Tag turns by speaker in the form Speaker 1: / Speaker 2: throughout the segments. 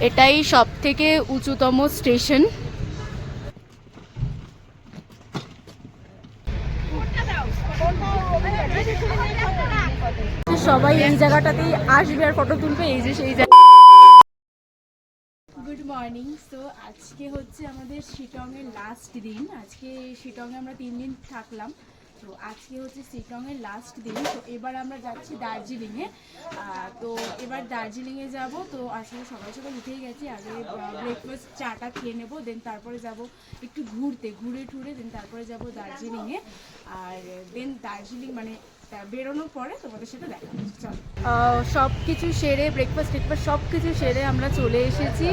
Speaker 1: এটাই সবথেকে উঁচুতম স্টেশন। সবাই এই জায়গাটাতেই আসবে আর ফটো তুলবে, এই যে সেই জায়গা। Good morning. সো আজকে হচ্ছে আমাদের শিলংয়ের লাস্ট দিন। আজকে শিলংয়ে আমরা 3 দিন থাকলাম, তো আজকে হচ্ছে শিলংয়ের লাস্ট দিন। তো এবার আমরা যাচ্ছি দার্জিলিংয়ে। তো এবার দার্জিলিংয়ে যাব। তো আজকে সকাল সকাল উঠেই গেছি, আগে ব্রেকফাস্ট চাটা খেয়ে নেবো, দেন তারপরে যাব একটু ঘুরে টুরে, দেন তারপরে যাব দার্জিলিংয়ে। আর দেন দার্জিলিং মানে বেরোনোর পরে তোমাদের সাথে দেখা হচ্ছে। চলো, সব কিছু সেরে ব্রেকফাস্ট সব কিছু সেরে আমরা চলে এসেছি।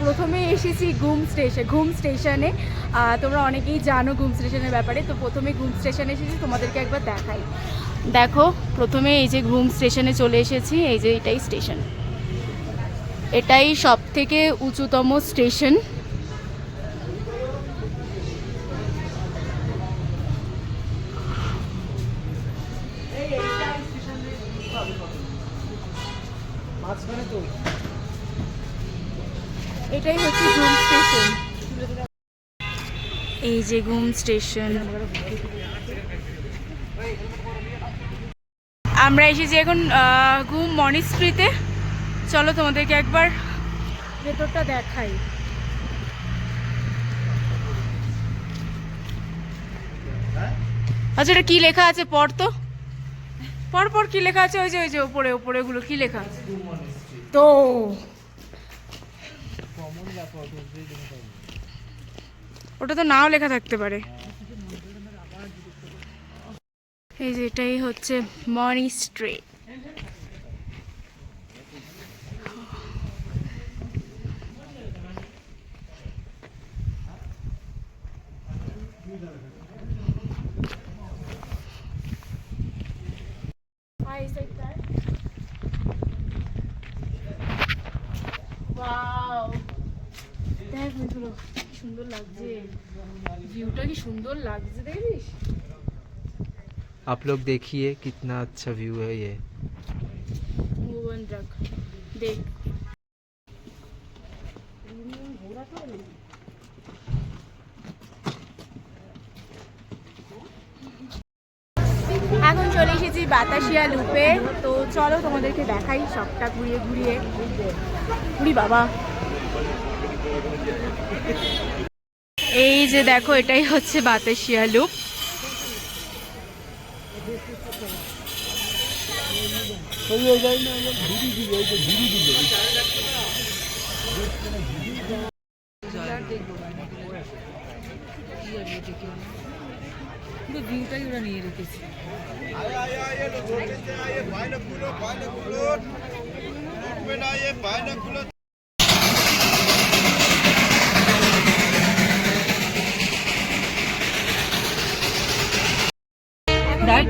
Speaker 1: প্রথমে এসেছি ঘুম স্টেশনে। তোমরা অনেকেই জানো ঘুম স্টেশনের ব্যাপারে। তো প্রথমে ঘুম স্টেশনে এসেছি, তোমাদেরকে একবার দেখাই। দেখো, প্রথমে এই যে ঘুম স্টেশনে চলে এসেছি। এই যে এটাই স্টেশন, এটাই সব থেকে উঁচুতম স্টেশন। এটাই হচ্ছে ঘুম স্টেশন। এই যে ঘুম স্টেশন। আমরা এসেছি এখন ঘুম মনিস্ট্রিতে। চলো তোমাদেরকে একবার ভেতরটা দেখাই। আচ্ছা, এটা কি লেখা আছে? পড় তো, পর কি লেখা আছে? ওই যে ওপরে ওগুলো কি লেখা আছে? তো ওটা তো নাও লেখা থাকতে পারে। এই যে এটাই হচ্ছে মনিস্ট্রি। দেখ ওইগুলো কি সুন্দর লাগছে, ভিউটা কি সুন্দর লাগছে, দেখছিস?
Speaker 2: आप लोग देखिए कितना अच्छा व्यू है ये।
Speaker 1: ভুবন রাখ, দেখ। এখন চলে এসেছি বাতাসিয়া লুপে। তো চলো তোমাদেরকে দেখাই সবটা ঘুরিয়ে ঘুরি বাবা। এই যে দেখো, এটাই হচ্ছে বাতাসিয়া লুপ। ভিউটাই ওরা নিয়ে রেখেছে।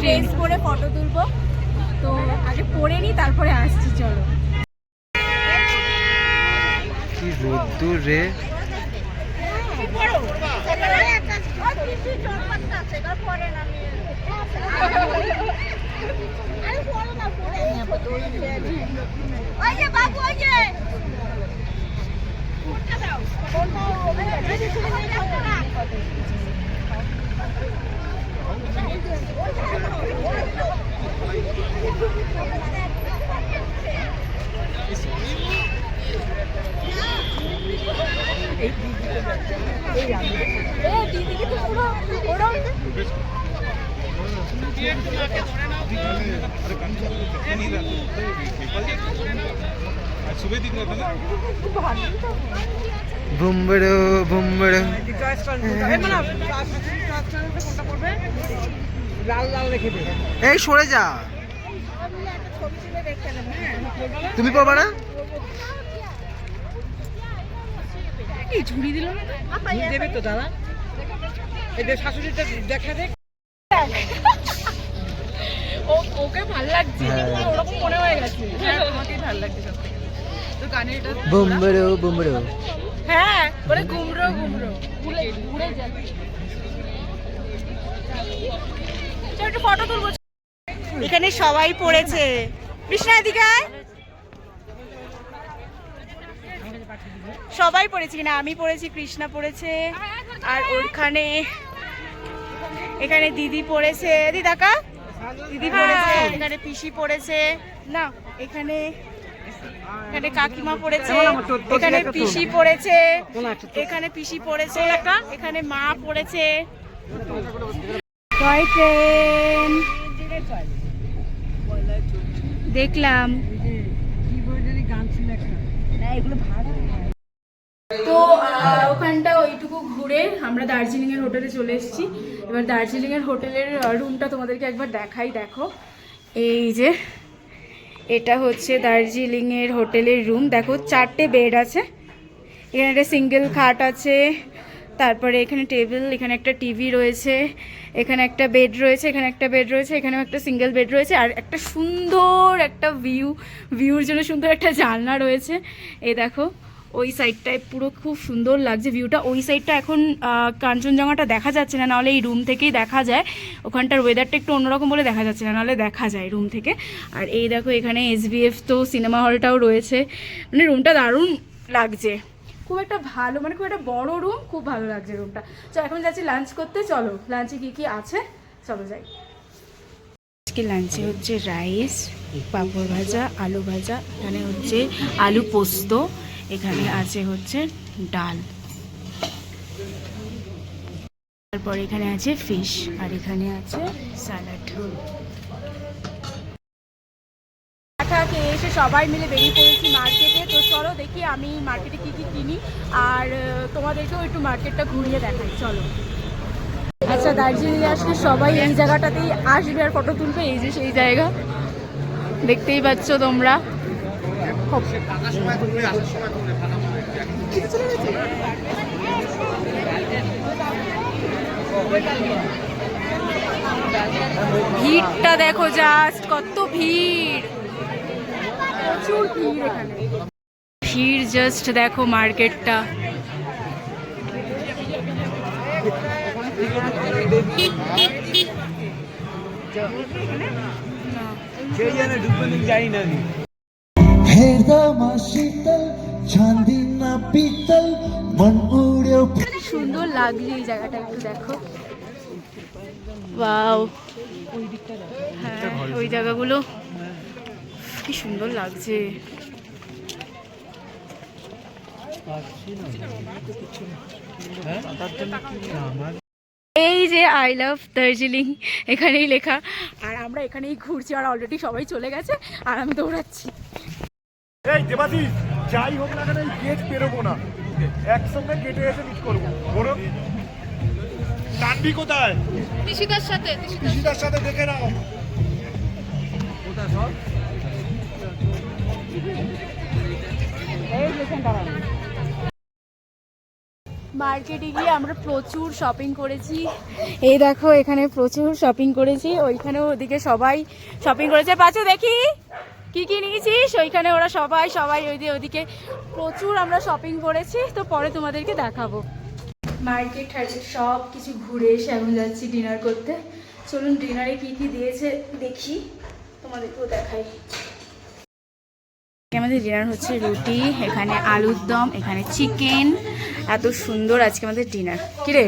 Speaker 1: ড্রেস পরে ফটো তুলবো, তো আগে পরে নি তারপরে আসছি। চলো।
Speaker 2: কি রোদ্দুর রে। বুমবড়ো বুমবড়ো। এই সরে যা, তুমি পাবা না।
Speaker 1: ঝুড়ি দিল না,
Speaker 3: দেবে তো দাদা। এদের শাশুড়িটা দেখা দেখ।
Speaker 1: ওকে ভালো লাগছে, ওরকম মনে হয়ে গেছে। হ্যাঁ, তোমাকেই ভালো লাগছে সব থেকে। তো গানের এটা
Speaker 2: বুমবড়ো বুমবড়ো।
Speaker 1: হ্যাঁ, বলে ঘুমরো ঘুরে যাবে। চল একটু ফটো তুলবো। এখানে সবাই পড়েছে। কৃষ্ণা এদিকে আয়। সবাই পড়েছি কিনা, আমি পড়েছি, কৃষ্ণা পড়েছে, আর ওখানে এখানে দিদি পড়েছে, দিদাকা দিদি পড়েছে, এখানে পিসি পড়েছে, না এখানে এখানে কাকিমা পড়েছে, এখানে পিসি পড়েছে, এখানে পিসি পড়েছে, এখানে মা পড়েছে। টয় ট্রেন দেখলাম। তো ওখানটা ওইটুকু ঘুরে আমরা দার্জিলিং এর হোটেলে চলে এসেছি। এবার দার্জিলিং এর হোটেলের রুমটা তোমাদেরকে একবার দেখাই। দেখো এই যে এটা হচ্ছে দার্জিলিং এর হোটেলের রুম। দেখো 4টে বেড আছে, এখানে একটা সিঙ্গেল খাট আছে, তারপরে এখানে টেবিল, এখানে একটা টিভি রয়েছে, এখানে একটা বেড রয়েছে, এখানে একটা বেড রয়েছে, এখানেও একটা সিঙ্গেল বেড রয়েছে, আর একটা সুন্দর একটা ভিউর জন্য সুন্দর একটা জানলা রয়েছে। এই দেখো ওই সাইডটায় পুরো খুব সুন্দর লাগছে ভিউটা। ওই সাইডটা এখন কাঞ্চনজঙ্ঘাটা দেখা যাচ্ছে না, নাহলে এই রুম থেকেই দেখা যায়। ওখানটার ওয়েদারটা একটু অন্যরকম বলে দেখা যাচ্ছে না, নাহলে দেখা যায় রুম থেকে। আর এই দেখো এখানে SBF তো সিনেমা হলটাও রয়েছে, মানে রুমটা দারুণ লাগছে, খুব একটা ভালো, মানে খুব একটা বড় রুম, খুব ভালো লাগছে রুমটা। তো এখন যাচ্ছি লাঞ্চ করতে, চলো লাঞ্চে কি কি আছে চলো যাই। আজকে লাঞ্চে হচ্ছে রাইস, পাঁপড় ভাজা, আলু ভাজা, এখানে হচ্ছে আলু পোস্ত, এখানে আছে হচ্ছে ডাল, তারপর এখানে আছে ফিশ, আর এখানে আছে স্যালাড। খেয়ে এসে সবাই মিলে বেরিয়ে পড়েছি মার্কেটে। তো চলো দেখি আমি মার্কেটে কি কি কিনি, আর তোমাদেরকেও একটু মার্কেটটা ঘুরিয়ে দেখাই, চলো। আচ্ছা, দার্জিলিংয়ে আসলে সবাই এই জায়গাটাতেই আসবে আর ফটো তুলবে। এই যে সেই জায়গা দেখতেই পাচ্ছ তোমরা। ভিড়টা দেখো, জাস্ট কত ভিড়, প্রচুর ভিড় এখানে। ভিড় জাস্ট দেখো মার্কেটটা। সুন্দর লাগছে এই জায়গাটা, একটু দেখো। ওয়াও, হ্যাঁ ওই জায়গাগুলো কি সুন্দর লাগছে। এই যে আই লাভ দার্জিলিং এখানেই লেখা, আর আমরা এখানেই ঘুরছি, আর অলরেডি সবাই চলে গেছে আর আমি দৌড়াচ্ছি।
Speaker 4: এই দেবাশিস, যাই হোক না কেন এই গেট পেরোবো না, একসঙ্গে গেটে এসে মিট করবো। বলো টানবি কোথায়?
Speaker 1: তিশিদার সাথে,
Speaker 4: তিশিদার সাথে দেখে নাও।
Speaker 1: মার্কেটে গিয়ে আমরা প্রচুর শপিং করেছি। এই দেখো এখানে প্রচুর শপিং করেছি, ওইখানেও ওদিকে সবাই শপিং করেছে। পাচ্ছ দেখি কি কি নিয়েছিস, ওইখানে ওরা সবাই ওইদিকে প্রচুর আমরা শপিং করেছি। তো পরে তোমাদেরকে দেখাবো। মার্কেট সব কিছু ঘুরে এসে এখন যাচ্ছি ডিনার করতে। চলুন ডিনারে কি কি দিয়েছে দেখি, তোমাদেরকেও দেখাই। আমাদের ডিনার হচ্ছে রুটি, এখানে আলুর দম, এখানে চিকেন। এত সুন্দর আজকে আমাদের ডিনার। কিরে